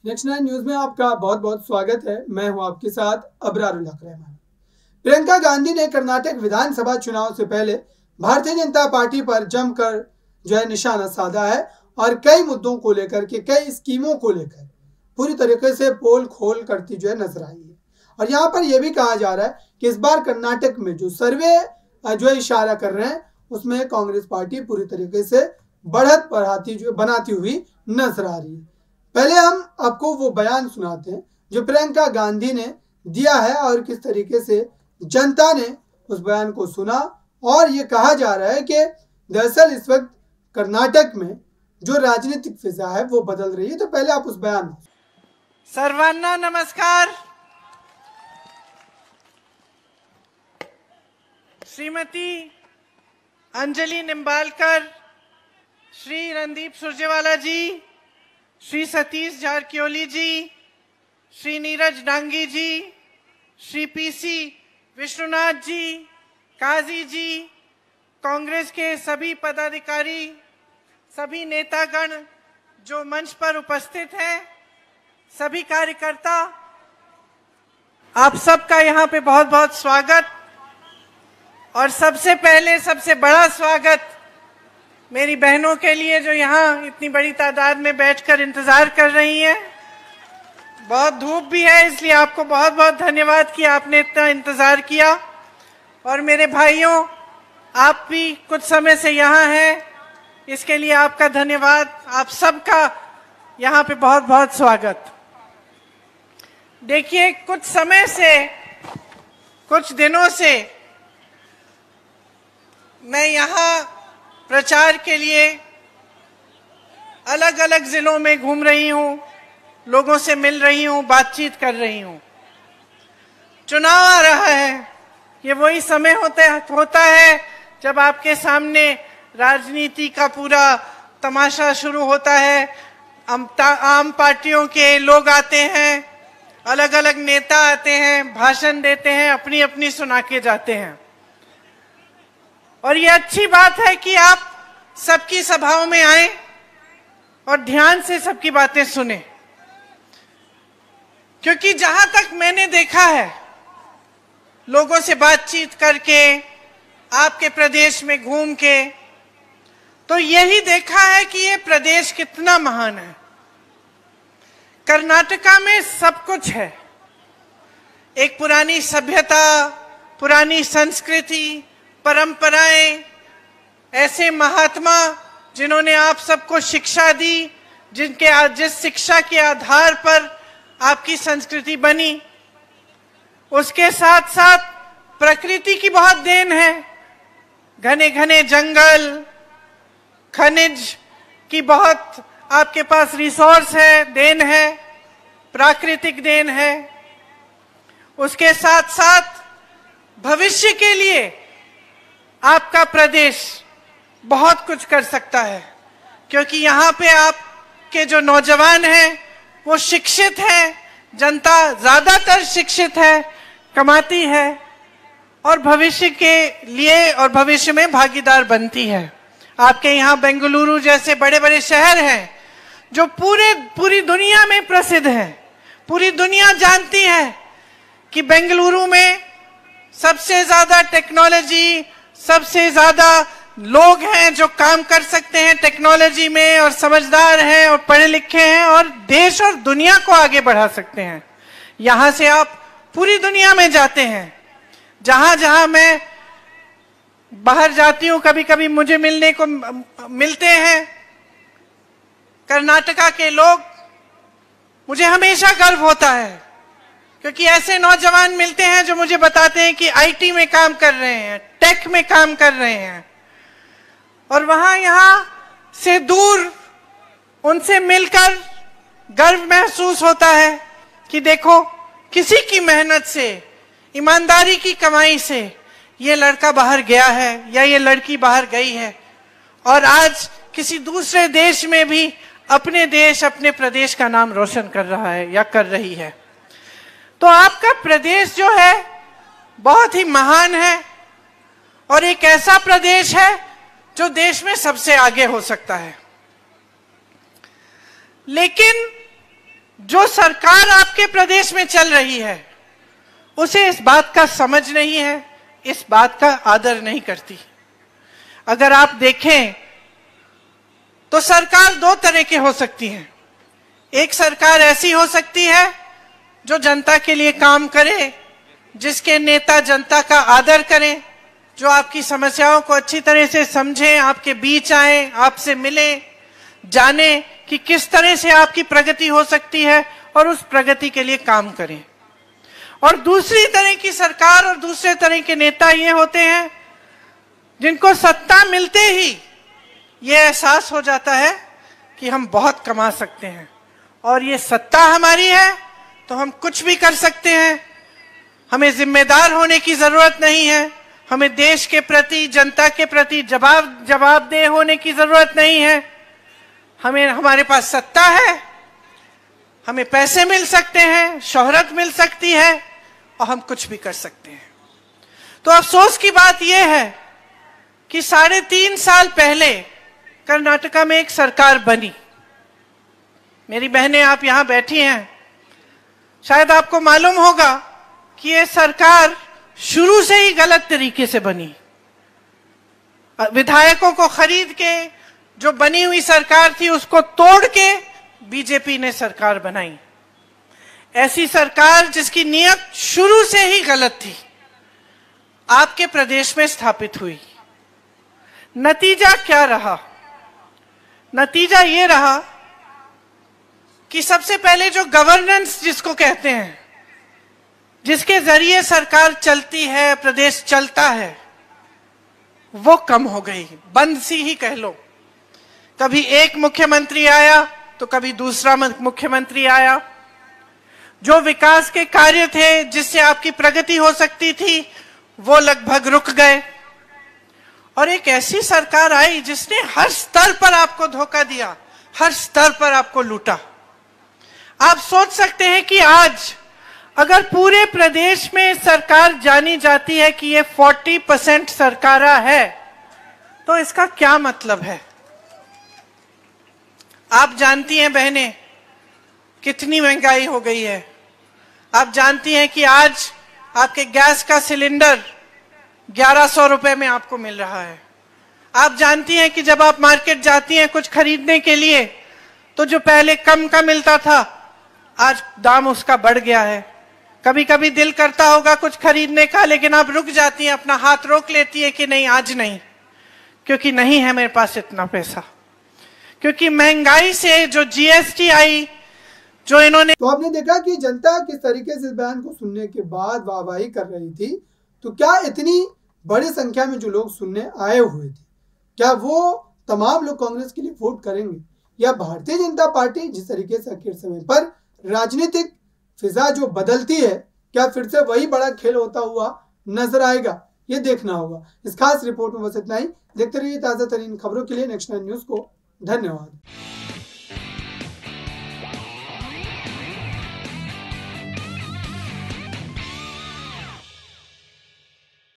Next 9 news में आपका बहुत बहुत स्वागत है। मैं हूं आपके साथ अबरारुल हक रहमान। प्रियंका गांधी ने कर्नाटक विधानसभा चुनाव से पहले भारतीय जनता पार्टी पर जमकर निशाना साधा है और कई मुद्दों को लेकर के, कई स्कीमों को लेकर पूरी तरीके से पोल खोल करती नजर आई है। और यहाँ पर यह भी कहा जा रहा है कि इस बार कर्नाटक में जो सर्वे इशारा कर रहे हैं उसमें कांग्रेस पार्टी पूरी तरीके से बढ़त बनाती हुई नजर आ रही है। पहले हम आपको वो बयान सुनाते हैं जो प्रियंका गांधी ने दिया है और किस तरीके से जनता ने उस बयान को सुना। और ये कहा जा रहा है कि दरअसल इस वक्त कर्नाटक में जो राजनीतिक फिजा है वो बदल रही है। तो पहले आप उस बयान। सर्वांना नमस्कार। श्रीमती अंजलि निम्बालकर, श्री रणदीप सुरजेवाला जी, श्री सतीश जारकिहोली जी, श्री नीरज डांगी जी, श्री पीसी विश्वनाथ जी, काजी जी, कांग्रेस के सभी पदाधिकारी, सभी नेतागण जो मंच पर उपस्थित हैं, सभी कार्यकर्ता, आप सबका यहाँ पे बहुत बहुत स्वागत। और सबसे पहले सबसे बड़ा स्वागत मेरी बहनों के लिए जो यहाँ इतनी बड़ी तादाद में बैठकर इंतजार कर रही हैं। बहुत धूप भी है, इसलिए आपको बहुत बहुत धन्यवाद कि आपने इतना इंतजार किया। और मेरे भाइयों, आप भी कुछ समय से यहाँ हैं, इसके लिए आपका धन्यवाद। आप सबका यहाँ पे बहुत बहुत स्वागत। देखिए, कुछ समय से, कुछ दिनों से मैं यहाँ प्रचार के लिए अलग अलग जिलों में घूम रही हूँ, लोगों से मिल रही हूँ, बातचीत कर रही हूँ। चुनाव आ रहा है, ये वही समय होता है जब आपके सामने राजनीति का पूरा तमाशा शुरू होता है। आम पार्टियों के लोग आते हैं, अलग अलग नेता आते हैं, भाषण देते हैं, अपनी अपनी सुना के जाते हैं। और ये अच्छी बात है कि आप सबकी सभाओं में आए और ध्यान से सबकी बातें सुने, क्योंकि जहां तक मैंने देखा है, लोगों से बातचीत करके, आपके प्रदेश में घूम के, तो यही देखा है कि ये प्रदेश कितना महान है। कर्नाटका में सब कुछ है। एक पुरानी सभ्यता, पुरानी संस्कृति, परंपराएं, ऐसे महात्मा जिन्होंने आप सबको शिक्षा दी, जिस शिक्षा के आधार पर आपकी संस्कृति बनी, उसके साथ साथ प्रकृति की बहुत देन है। घने घने जंगल, खनिज की बहुत आपके पास रिसोर्स है, देन है, प्राकृतिक देन है। उसके साथ साथ भविष्य के लिए आपका प्रदेश बहुत कुछ कर सकता है, क्योंकि यहाँ पे आपके जो नौजवान हैं वो शिक्षित हैं, जनता ज्यादातर शिक्षित है, कमाती है और भविष्य के लिए और भविष्य में भागीदार बनती है। आपके यहाँ बेंगलुरु जैसे बड़े बड़े शहर हैं जो पूरी दुनिया में प्रसिद्ध हैं। पूरी दुनिया जानती है कि बेंगलुरु में सबसे ज्यादा टेक्नोलॉजी, सबसे ज्यादा लोग हैं जो काम कर सकते हैं टेक्नोलॉजी में, और समझदार हैं और पढ़े लिखे हैं और देश और दुनिया को आगे बढ़ा सकते हैं। यहां से आप पूरी दुनिया में जाते हैं। जहां जहां मैं बाहर जाती हूं, कभी कभी मुझे मिलते हैं कर्नाटका के लोग, मुझे हमेशा गर्व होता है, क्योंकि ऐसे नौजवान मिलते हैं जो मुझे बताते हैं कि आईटी में काम कर रहे हैं, टेक में काम कर रहे हैं, और वहां यहां से दूर उनसे मिलकर गर्व महसूस होता है कि देखो, किसी की मेहनत से, ईमानदारी की कमाई से ये लड़का बाहर गया है या ये लड़की बाहर गई है, और आज किसी दूसरे देश में भी अपने देश, अपने प्रदेश का नाम रोशन कर रहा है या कर रही है। तो आपका प्रदेश जो है बहुत ही महान है और एक ऐसा प्रदेश है जो देश में सबसे आगे हो सकता है। लेकिन जो सरकार आपके प्रदेश में चल रही है उसे इस बात का समझ नहीं है, इस बात का आदर नहीं करती। अगर आप देखें तो सरकार दो तरह की हो सकती है। एक सरकार ऐसी हो सकती है जो जनता के लिए काम करे, जिसके नेता जनता का आदर करें, जो आपकी समस्याओं को अच्छी तरह से समझें, आपके बीच आए, आपसे मिले, जाने कि किस तरह से आपकी प्रगति हो सकती है और उस प्रगति के लिए काम करें। और दूसरी तरह की सरकार और दूसरे तरह के नेता ये होते हैं जिनको सत्ता मिलते ही ये एहसास हो जाता है कि हम बहुत कमा सकते हैं और ये सत्ता हमारी है तो हम कुछ भी कर सकते हैं, हमें जिम्मेदार होने की जरूरत नहीं है, हमें देश के प्रति, जनता के प्रति जवाबदेह होने की जरूरत नहीं है, हमें, हमारे पास सत्ता है, हमें पैसे मिल सकते हैं, शोहरत मिल सकती है और हम कुछ भी कर सकते हैं। तो अफसोस की बात यह है कि 3.5 साल पहले कर्नाटका में एक सरकार बनी। मेरी बहनें, आप यहां बैठी हैं, शायद आपको मालूम होगा कि यह सरकार शुरू से ही गलत तरीके से बनी। विधायकों को खरीद के जो बनी हुई सरकार थी उसको तोड़ के बीजेपी ने सरकार बनाई। ऐसी सरकार जिसकी नीयत शुरू से ही गलत थी, आपके प्रदेश में स्थापित हुई। नतीजा क्या रहा? नतीजा ये रहा कि सबसे पहले जो गवर्नेंस जिसको कहते हैं, जिसके जरिए सरकार चलती है, प्रदेश चलता है, वो कम हो गई, बंद सी ही कह लो। कभी एक मुख्यमंत्री आया तो कभी दूसरा मुख्यमंत्री आया। जो विकास के कार्य थे जिससे आपकी प्रगति हो सकती थी वो लगभग रुक गए। और एक ऐसी सरकार आई जिसने हर स्तर पर आपको धोखा दिया, हर स्तर पर आपको लूटा। आप सोच सकते हैं कि आज अगर पूरे प्रदेश में सरकार जानी जाती है कि ये 40% सरकारा है तो इसका क्या मतलब है? आप जानती हैं बहनें कितनी महंगाई हो गई है। आप जानती हैं कि आज आपके गैस का सिलेंडर 1100 रुपए में आपको मिल रहा है। आप जानती हैं कि जब आप मार्केट जाती हैं कुछ खरीदने के लिए तो जो पहले कम का मिलता था आज दाम उसका बढ़ गया है। कभी कभी दिल करता होगा कुछ खरीदने का, लेकिन आप रुक जाती हैं, अपना हाथ रोक लेती है कि नहीं, आज नहीं, क्योंकि नहीं है मेरे पास इतना पैसा। क्योंकि महंगाई से जो जीएसटी आई, जो इन्होंने, तो आपने देखा कि जनता किस तरीके से इस बयान को सुनने के बाद वाहवाही कर रही थी। तो क्या इतनी बड़ी संख्या में जो लोग सुनने आए हुए थे, क्या वो तमाम लोग कांग्रेस के लिए वोट करेंगे, या भारतीय जनता पार्टी जिस तरीके से आखिर समय पर राजनीतिक फिजा जो बदलती है, क्या फिर से वही बड़ा खेल होता हुआ नजर आएगा? ये देखना होगा। इस खास रिपोर्ट में बस इतना ही। देखते रहिए ताजा तरीन खबरों के लिए नेक्स्ट 9 न्यूज को। धन्यवाद।